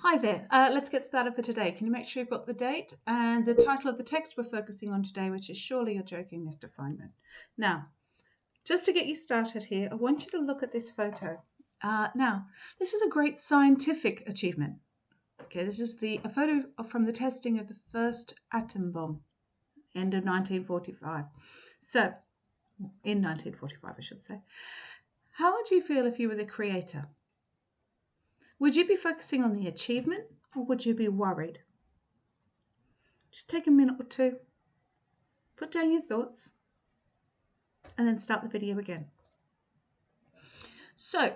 Hi there. Let's get started for today. Can you make sure you've got the date and the title of the text we're focusing on today, which is Surely You're Joking, Mr. Feynman. Now, just to get you started here, I want you to look at this photo. Now, this is a great scientific achievement. Okay, this is a photo from the testing of the first atom bomb, end of 1945. So, in 1945, I should say. How would you feel if you were the creator? Would you be focusing on the achievement or would you be worried? Just take a minute or two, put down your thoughts, and then start the video again. So,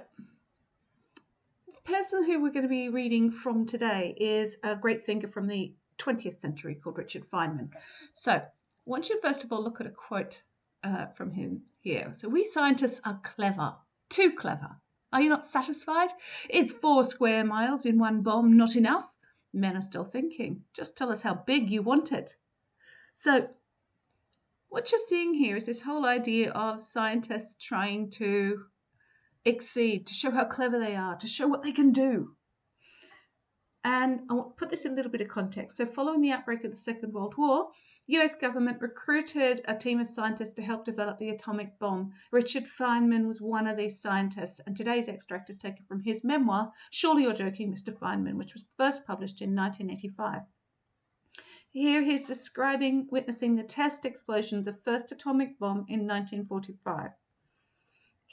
the person who we're going to be reading from today is a great thinker from the 20th century called Richard Feynman. So, I want you first of all look at a quote from him here. So, we scientists are clever, too clever. Are you not satisfied? Is 4 square miles in one bomb not enough? Men are still thinking. Just tell us how big you want it. So, what you're seeing here is this whole idea of scientists trying to exceed, to show how clever they are, to show what they can do. And I want to put this in a little bit of context. So following the outbreak of the Second World War, the US government recruited a team of scientists to help develop the atomic bomb. Richard Feynman was one of these scientists, and today's extract is taken from his memoir, Surely You're Joking, Mr. Feynman, which was first published in 1985. Here he's describing witnessing the test explosion of the first atomic bomb in 1945.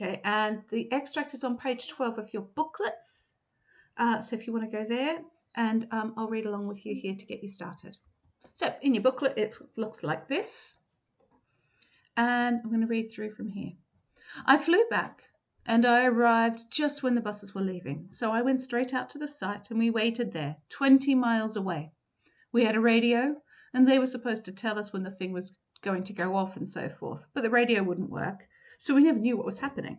Okay, and the extract is on page 12 of your booklets. So if you want to go there, and I'll read along with you here to get you started. So in your booklet, it looks like this. And I'm going to read through from here. I flew back and I arrived just when the buses were leaving. So I went straight out to the site and we waited there, 20 miles away. We had a radio and they were supposed to tell us when the thing was going to go off and so forth. But the radio wouldn't work, so we never knew what was happening.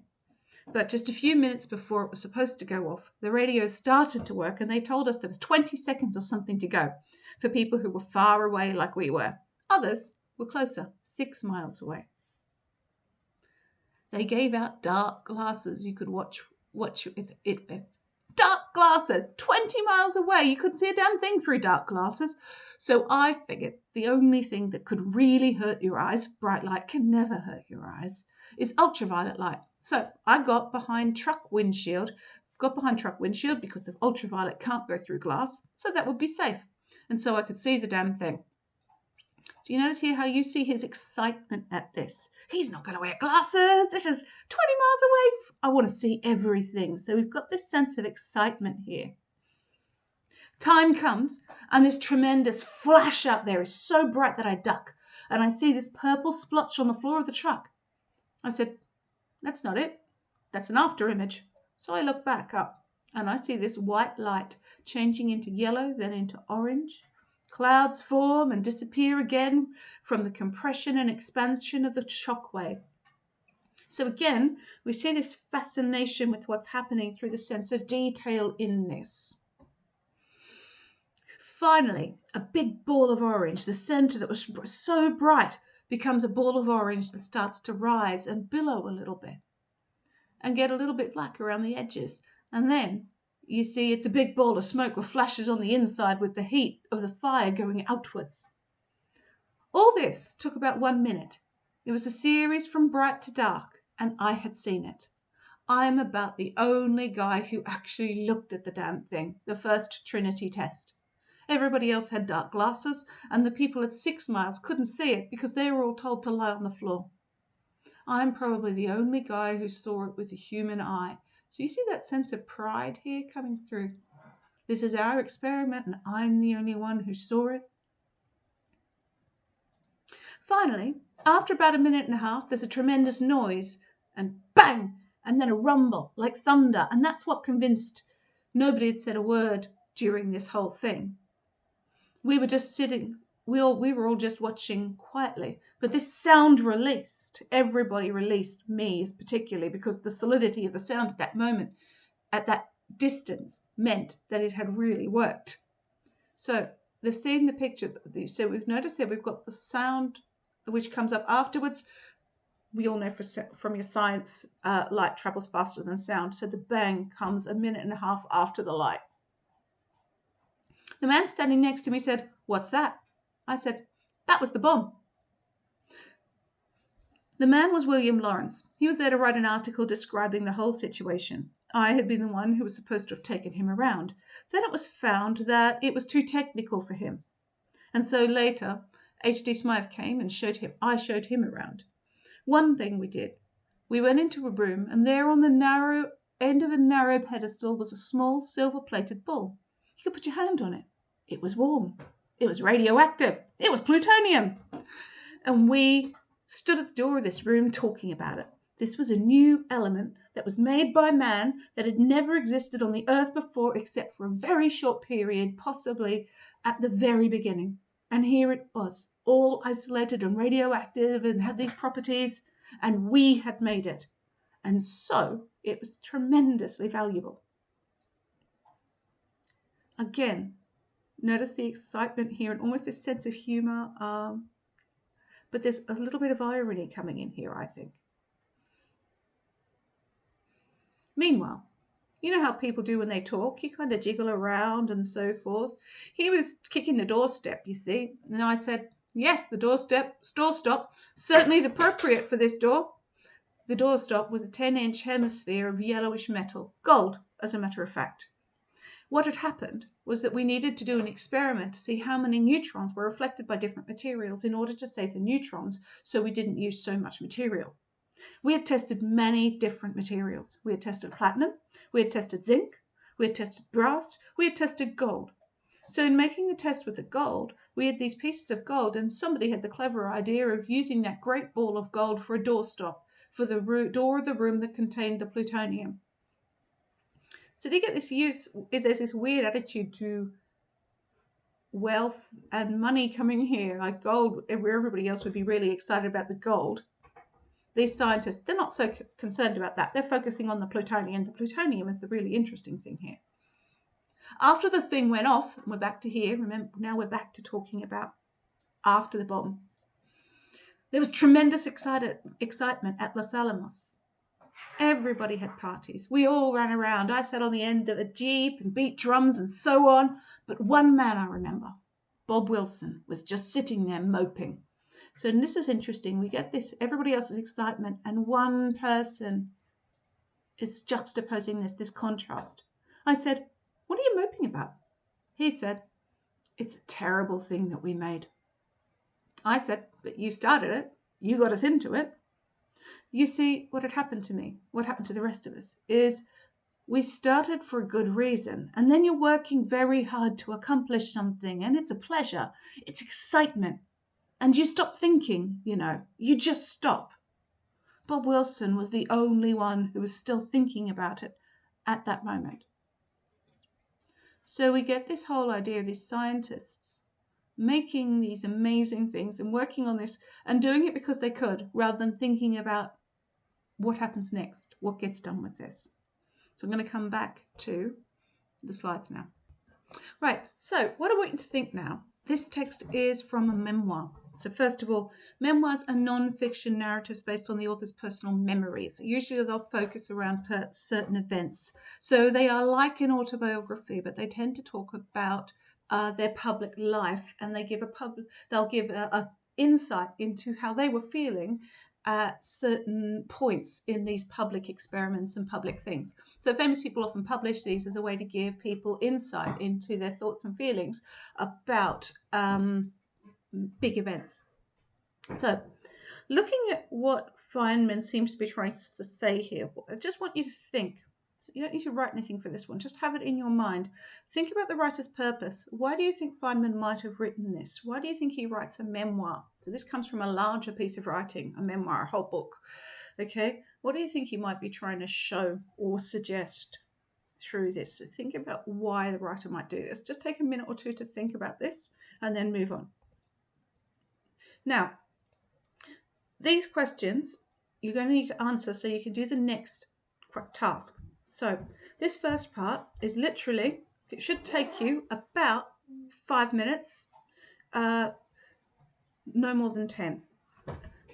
But just a few minutes before it was supposed to go off, the radio started to work and they told us there was 20 seconds or something to go for people who were far away like we were. Others were closer, 6 miles away. They gave out dark glasses you could watch it with. Dark glasses, 20 miles away. You couldn't see a damn thing through dark glasses. So I figured the only thing that could really hurt your eyes, bright light can never hurt your eyes, is ultraviolet light. So I got behind truck windshield because the ultraviolet can't go through glass, so that would be safe. And so I could see the damn thing. Do you notice here how you see his excitement at this? He's not going to wear glasses. This is 20 miles away. I want to see everything. So we've got this sense of excitement here. Time comes and this tremendous flash out there is so bright that I duck and I see this purple splotch on the floor of the truck. I said, that's not it. That's an after image. So I look back up and I see this white light changing into yellow, then into orange. Clouds form and disappear again from the compression and expansion of the shock wave. So again, we see this fascination with what's happening through the sense of detail in this. Finally, a big ball of orange, the center that was so bright, becomes a ball of orange that starts to rise and billow a little bit and get a little bit black around the edges. And then you see it's a big ball of smoke with flashes on the inside with the heat of the fire going outwards. All this took about 1 minute. It was a series from bright to dark, and I had seen it. I'm about the only guy who actually looked at the damn thing, the first Trinity test. Everybody else had dark glasses, and the people at 6 miles couldn't see it because they were all told to lie on the floor. I'm probably the only guy who saw it with a human eye. So you see that sense of pride here coming through. This is our experiment and I'm the only one who saw it. Finally, after about 1.5 minutes, there's a tremendous noise and bang, and then a rumble like thunder. And that's what convinced nobody had said a word during this whole thing. We were just sitting. We were all just watching quietly, but this sound released. Everybody released, me particularly, because the solidity of the sound at that moment, at that distance, meant that it had really worked. So they've seen the picture. So we've noticed that we've got the sound which comes up afterwards. We all know from your science, light travels faster than sound. So the bang comes 1.5 minutes after the light. The man standing next to me said, "What's that?" I said, "That was the bomb." The man was William Lawrence. He was there to write an article describing the whole situation. I had been the one who was supposed to have taken him around. Then it was found that it was too technical for him. And so later, H.D. Smythe came and I showed him around. One thing we did. We went into a room, and there on the narrow end of a narrow pedestal was a small silver-plated ball. You could put your hand on it. It was warm. It was radioactive. It was plutonium. And we stood at the door of this room talking about it. This was a new element that was made by man that had never existed on the earth before except for a very short period, possibly at the very beginning. And here it was, all isolated and radioactive and had these properties, and we had made it. And so it was tremendously valuable. Again, notice the excitement here and almost a sense of humor. But there's a little bit of irony coming in here, I think. Meanwhile, you know how people do when they talk? You kind of jiggle around and so forth. He was kicking the doorstep, you see. And I said, yes, the doorstop certainly is appropriate for this door. The doorstop was a 10-inch hemisphere of yellowish metal, gold, as a matter of fact. What had happened was that we needed to do an experiment to see how many neutrons were reflected by different materials in order to save the neutrons so we didn't use so much material. We had tested many different materials. We had tested platinum, we had tested zinc, we had tested brass, we had tested gold. So in making the test with the gold, we had these pieces of gold, and somebody had the clever idea of using that great ball of gold for a doorstop for the door of the room that contained the plutonium. So to get this use, there's this weird attitude to wealth and money coming here, like gold, where everybody else would be really excited about the gold. These scientists, they're not so concerned about that. They're focusing on the plutonium. The plutonium is the really interesting thing here. After the thing went off, and we're back to here, remember, now we're back to talking about after the bomb. There was tremendous excitement at Los Alamos. Everybody had parties. We all ran around. I sat on the end of a jeep and beat drums and so on. But one man I remember, Bob Wilson, was just sitting there moping. So and this is interesting. We get this, everybody else's excitement, and one person is juxtaposing this contrast. I said, "What are you moping about?" He said, "It's a terrible thing that we made." I said, "But you started it. You got us into it." You see, what had happened to me, what happened to the rest of us, is we started for a good reason, and then you're working very hard to accomplish something, and it's a pleasure, it's excitement, and you stop thinking, you just stop. Bob Wilson was the only one who was still thinking about it at that moment. So we get this whole idea of these scientists making these amazing things and working on this and doing it because they could, rather than thinking about what happens next, what gets done with this. So I'm going to come back to the slides now. Right, so what I want you to think now. This text is from a memoir. So first of all, memoirs are non-fiction narratives based on the author's personal memories. Usually they'll focus around certain events. So they are like an autobiography, but they tend to talk about their public life, and they'll give a insight into how they were feeling at certain points in these public experiments and public things. So famous people often publish these as a way to give people insight into their thoughts and feelings about big events. So looking at what Feynman seems to be trying to say here, I just want you to think. So you don't need to write anything for this one, just have it in your mind. Think about the writer's purpose. Why do you think Feynman might have written this? Why do you think he writes a memoir? So this comes from a larger piece of writing, a memoir, a whole book. Okay, what do you think he might be trying to show or suggest through this? So think about why the writer might do this. Just take a minute or two to think about this and then move on. Now, these questions you're going to need to answer so you can do the next task. So this first part is literally, it should take you about 5 minutes, no more than 10.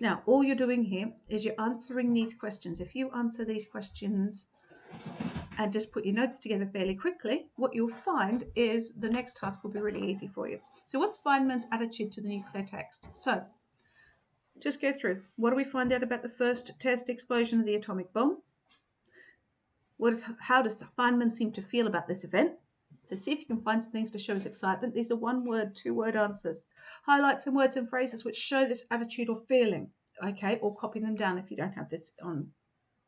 Now, all you're doing here is you're answering these questions. If you answer these questions and just put your notes together fairly quickly, what you'll find is the next task will be really easy for you. So what's Feynman's attitude to the nuclear text? So just go through. What do we find out about the first test explosion of the atomic bomb? How does Feynman seem to feel about this event? So see if you can find some things to show his excitement. These are one-word, two-word answers. Highlight some words and phrases which show this attitude or feeling, okay? Or copy them down if you don't have this on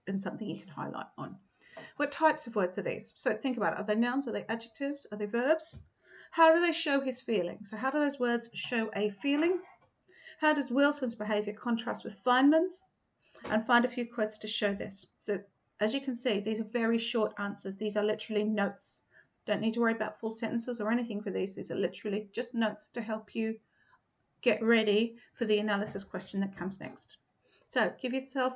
in something you can highlight on. What types of words are these? So think about it. Are they nouns? Are they adjectives? Are they verbs? How do they show his feeling? So how do those words show a feeling? How does Wilson's behaviour contrast with Feynman's? And find a few quotes to show this. So as you can see, these are very short answers. These are literally notes. Don't need to worry about full sentences or anything for these. These are literally just notes to help you get ready for the analysis question that comes next. So give yourself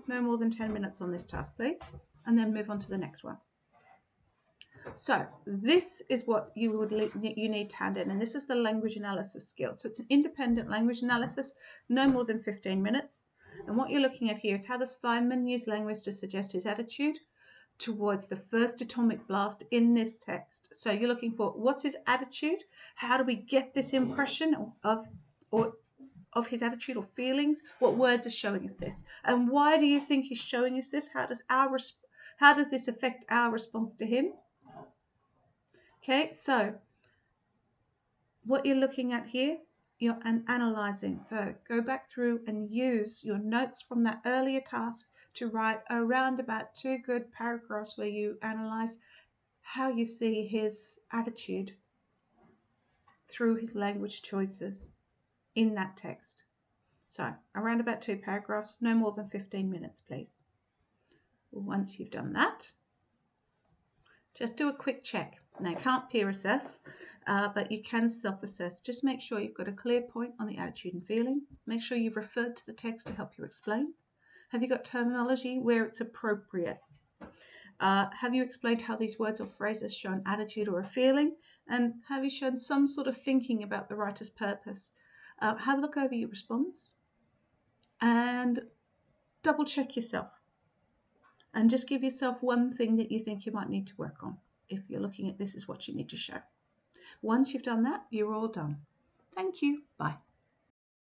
no more than 10 minutes on this task, please, and then move on to the next one. So this is what you need to hand in, and this is the language analysis skill. So it's an independent language analysis, no more than 15 minutes. And what you're looking at here is how does Feynman use language to suggest his attitude towards the first atomic blast in this text. So you're looking for what's his attitude? How do we get this impression of his attitude or feelings? What words are showing us this? And why do you think he's showing us this? How does this affect our response to him? Okay, so what you're looking at here, you're analysing. So go back through and use your notes from that earlier task to write around about 2 good paragraphs where you analyse how you see his attitude through his language choices in that text. So around about 2 paragraphs, no more than 15 minutes, please. Once you've done that, just do a quick check. Now, you can't peer assess, but you can self-assess. Just make sure you've got a clear point on the attitude and feeling. Make sure you've referred to the text to help you explain. Have you got terminology where it's appropriate? Have you explained how these words or phrases show an attitude or a feeling? And have you shown some sort of thinking about the writer's purpose? Have a look over your response and double check yourself. And just give yourself one thing that you think you might need to work on. If you're looking at this is what you need to show. Once you've done that, you're all done. Thank you. Bye.